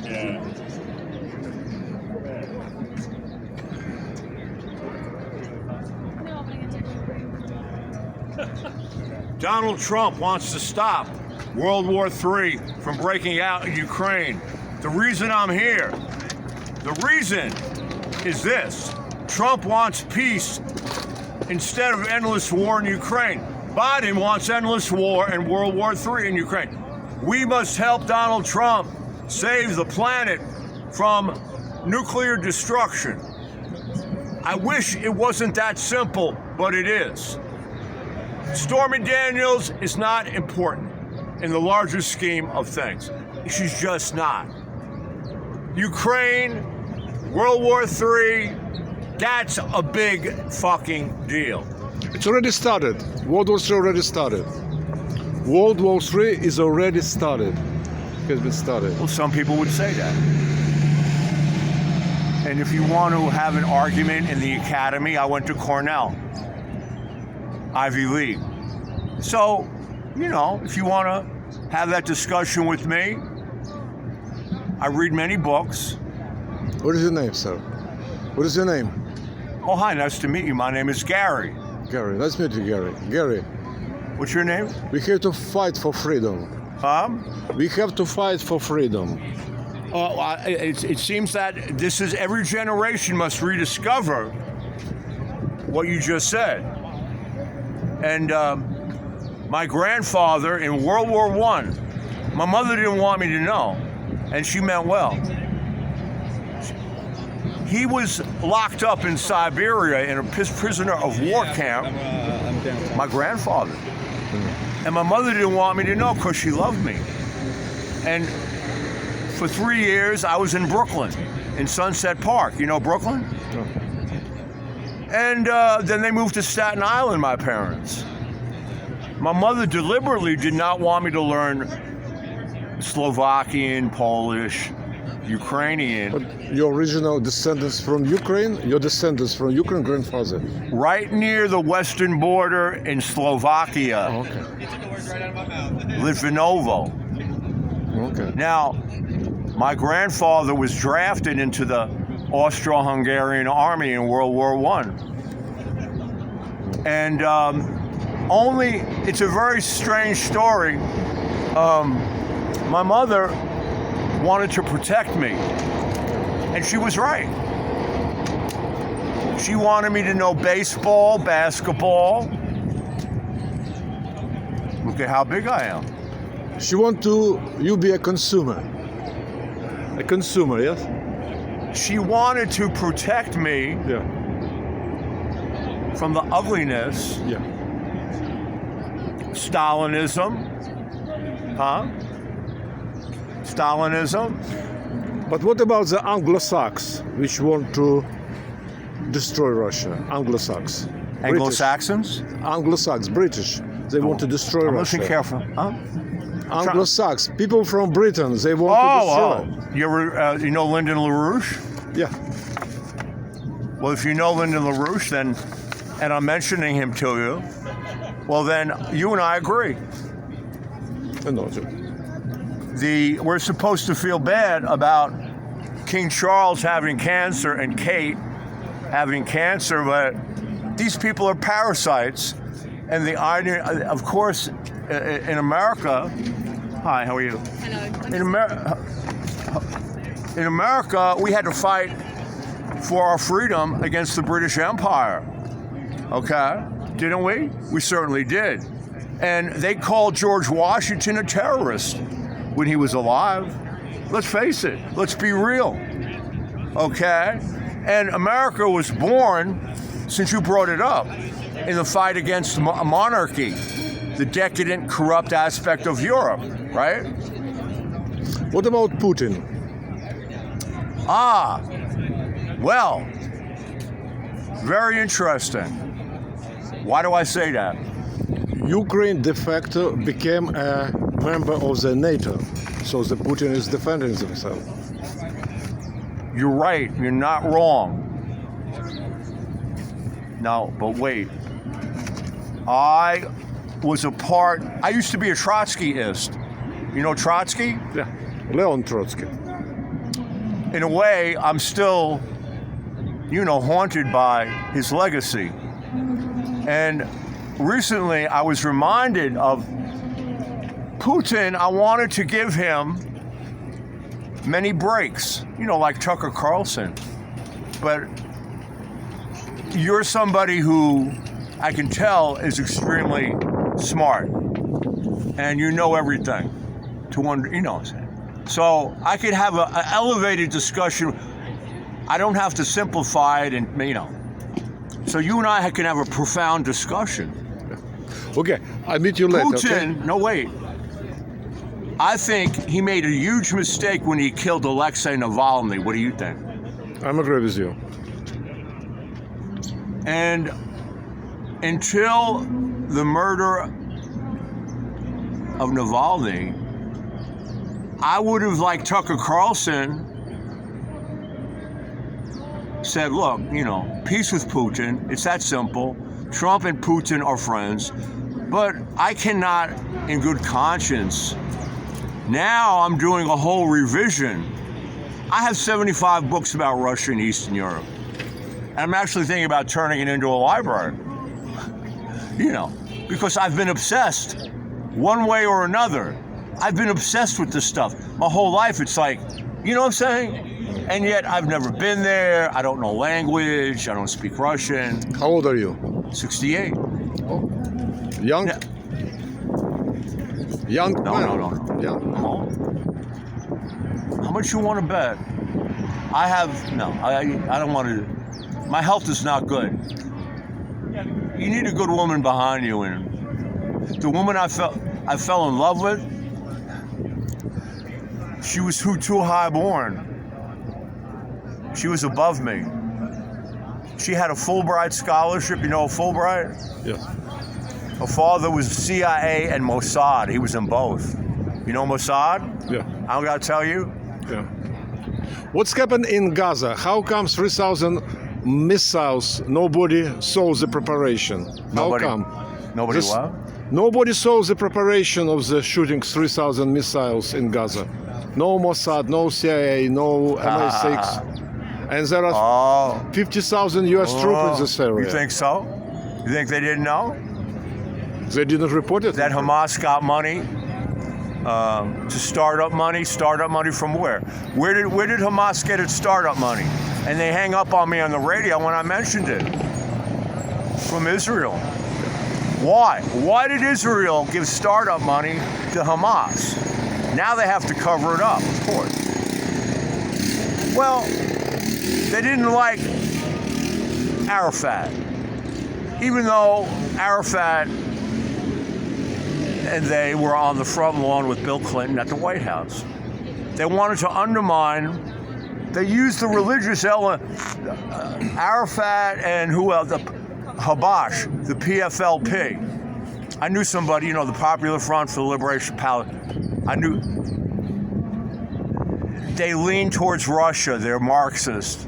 Yeah. Donald Trump wants to stop World War III from breaking out in Ukraine. The reason I'm here, the reason is this. Trump wants peace instead of endless war in Ukraine. Biden wants endless war and World War III in Ukraine. We must help Donald Trump save the planet from nuclear destruction. I wish it wasn't that simple, but it is. Stormy Daniels is not important in the larger scheme of things. She's just not. Ukraine, World War III, that's a big fucking deal. It's already started. World War III already started. World War III is already started. It has been started. Well, some people would say that. And if you want to have an argument in the academy, I went to Cornell, Ivy League. So, you know, if you want to have that discussion with me, I read many books. What is your name, sir? What is your name? Oh, hi, nice to meet you. My name is Gary. Gary. Nice to meet you, Gary. Gary, What's your name? we have to fight for freedom. We have to fight for freedom. It seems that this is every generation must rediscover what you just said. And my grandfather in World War I, my mother didn't want me to know, and she meant well. He was locked up in Siberia in a prisoner of war camp, my grandfather. And my mother didn't want me to know because she loved me. And for 3 years, I was in Brooklyn, in Sunset Park. You know Brooklyn? And then they moved to Staten Island, my parents. My mother deliberately did not want me to learn Slovakian, Polish, Ukrainian. But your original descendants from Ukraine? Your descendants from Ukraine, grandfather? Right near the western border in Slovakia, Oh, okay. Litvinovo. Okay. Now, my grandfather was drafted into the Austro-Hungarian army in World War I. And it's a very strange story. My mother wanted to protect me, and she was right. She wanted me to know baseball, basketball. Look at how big I am. She want you be a consumer. A consumer, yes? She wanted to protect me Yeah. from the ugliness, Yeah. Stalinism, Stalinism. But what about the Anglo-Saxons, which want to destroy Russia? Anglo-Saxons. Anglo-Saxons? Anglo-Saxons, British. They want to destroy I'm Russia. listening careful. Anglo-Saxons, people from Britain, they want to destroy. You know Lyndon LaRouche? Yeah. Well, if you know Lyndon LaRouche, then, and I'm mentioning him to you, well, then you and I agree. No, We're supposed to feel bad about King Charles having cancer and Kate having cancer, but these people are parasites. And the irony, of course, in America, hi, how are you? Hello. In America, we had to fight for our freedom against the British Empire. Okay? Didn't we? We certainly did. And they called George Washington a terrorist when he was alive. Let's face it. Let's be real. Okay? And America was born, since you brought it up, in the fight against monarchy, the decadent, corrupt aspect of Europe, right? What about Putin? Well, very interesting. Why do I say that? Ukraine de facto became a member of the NATO, so the Putin is defending himself. You're right. You're not wrong. No, but wait. was a part. I used to be a Trotskyist. You know Trotsky? Yeah. Leon Trotsky. In a way, I'm still, haunted by his legacy. And recently, I was reminded of Putin. I wanted to give him many breaks, like Tucker Carlson. But you're somebody who I can tell is extremely smart, and you know everything. So I could have an elevated discussion. I don't have to simplify it, and So you and I can have a profound discussion. Okay, I'll meet you later. Putin, okay? no wait. I think he made a huge mistake when he killed Alexei Navalny. What do you think? I'm agree with you. And until the murder of Navalny, I would have, like Tucker Carlson, said, look, peace with Putin. It's that simple. Trump and Putin are friends. But I cannot, in good conscience, now I'm doing a whole revision. I have 75 books about Russia and Eastern Europe. And I'm actually thinking about turning it into a library. Because I've been obsessed one way or another. I've been obsessed with this stuff. My whole life, it's like, you know what I'm saying? And yet I've never been there. I don't know language. I don't speak Russian. How old are you? 68. Oh. Young? Yeah. Young? No. Young. No. How much you want to bet? I don't want to. My health is not good. You need a good woman behind you, and the woman I fell in love with, she was too high born. She was above me. She had a Fulbright scholarship. You know a Fulbright? Yes. Her father was CIA and Mossad. He was in both. You know Mossad? Yeah. I don't gotta tell you. Yeah. What's happened in Gaza? How come 3,000 missiles? Nobody saw the preparation. How come? Nobody what? Nobody saw the preparation of the shooting 3,000 missiles in Gaza. No Mossad, no CIA, no MI6. And there are 50,000 U.S. troops in this area. You think so? You think they didn't know? They didn't report it? That Hamas got money to startup money? Startup money from where? Where did Hamas get its startup money? And they hang up on me on the radio when I mentioned it. From Israel. Why? Why did Israel give startup money to Hamas? Now they have to cover it up, of course. Well, they didn't like Arafat. Even though Arafat and they were on the front lawn with Bill Clinton at the White House. They wanted to undermine, they used the religious element, Arafat and who else? Habash, the PFLP. I knew somebody, the Popular Front for the Liberation of Palestine. I knew they lean towards Russia. They're Marxist.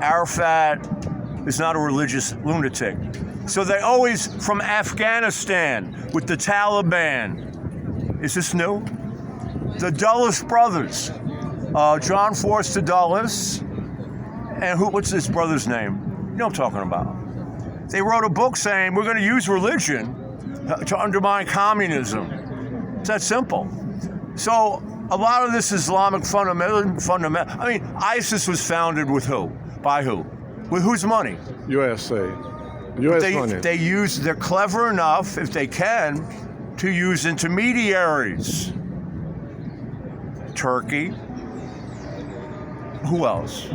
Arafat is not a religious lunatic. So they always, from Afghanistan with the Taliban. Is this new? The Dulles brothers. John Forster Dulles. And what's this brother's name? You know what I'm talking about. They wrote a book saying we're going to use religion to undermine communism. It's that simple. So a lot of this Islamic fundamental. I mean, ISIS was founded with who? By who? With whose money? USA. US money. They're clever enough, if they can, to use intermediaries. Turkey. Who else?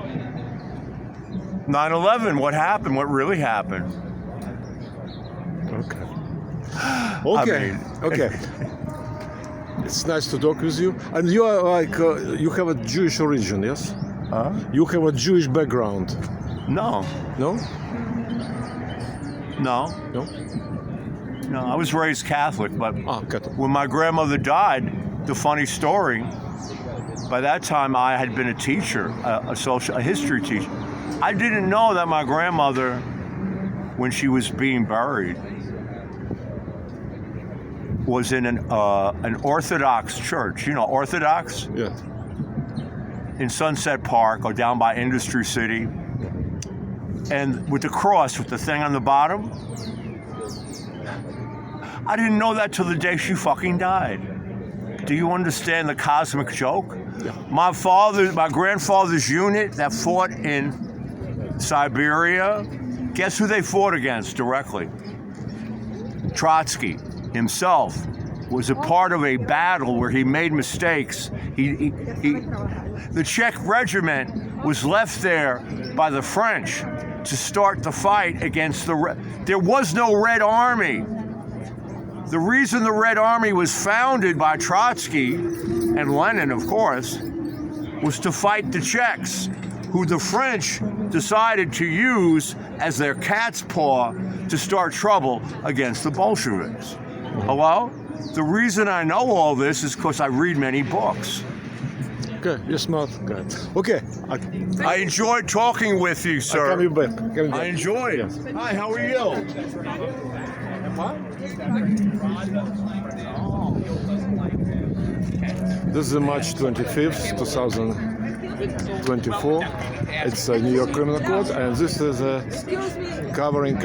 9/11, what happened? What really happened? Okay. Okay. It's nice to talk with you. And you are like, you have a Jewish origin, yes? Huh? You have a Jewish background. No. No? No. No? No, I was raised Catholic, but Catholic. when my grandmother died, the funny story, by that time I had been a teacher, a history teacher. I didn't know that my grandmother when she was being buried was in an Orthodox church. You know, Orthodox? Yeah. In Sunset Park or down by Industry City. And with the cross, with the thing on the bottom. I didn't know that till the day she fucking died. Do you understand the cosmic joke? Yeah. My grandfather's unit that fought in Siberia, guess who they fought against directly? Trotsky himself was a part of a battle where he made mistakes. The Czech regiment was left there by the French to start the fight against there was no Red Army. The reason the Red Army was founded by Trotsky and Lenin, of course, was to fight the Czechs, who the French decided to use as their cat's paw to start trouble against the Bolsheviks. Hello? The reason I know all this is because I read many books. Okay, you're smart guy. Okay, I enjoyed talking with you, sir. I'll come back. I enjoyed it. Yes. Hi, how are you? This is March 25th, 2024. It's a New York Criminal Code, and this is covering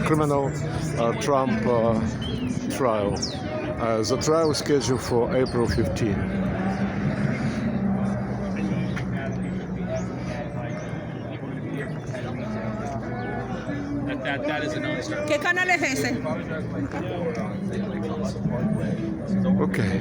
criminal Trump trial. The trial is scheduled for April 15. That is a non-starter. ¿Qué canal es ese? Okay.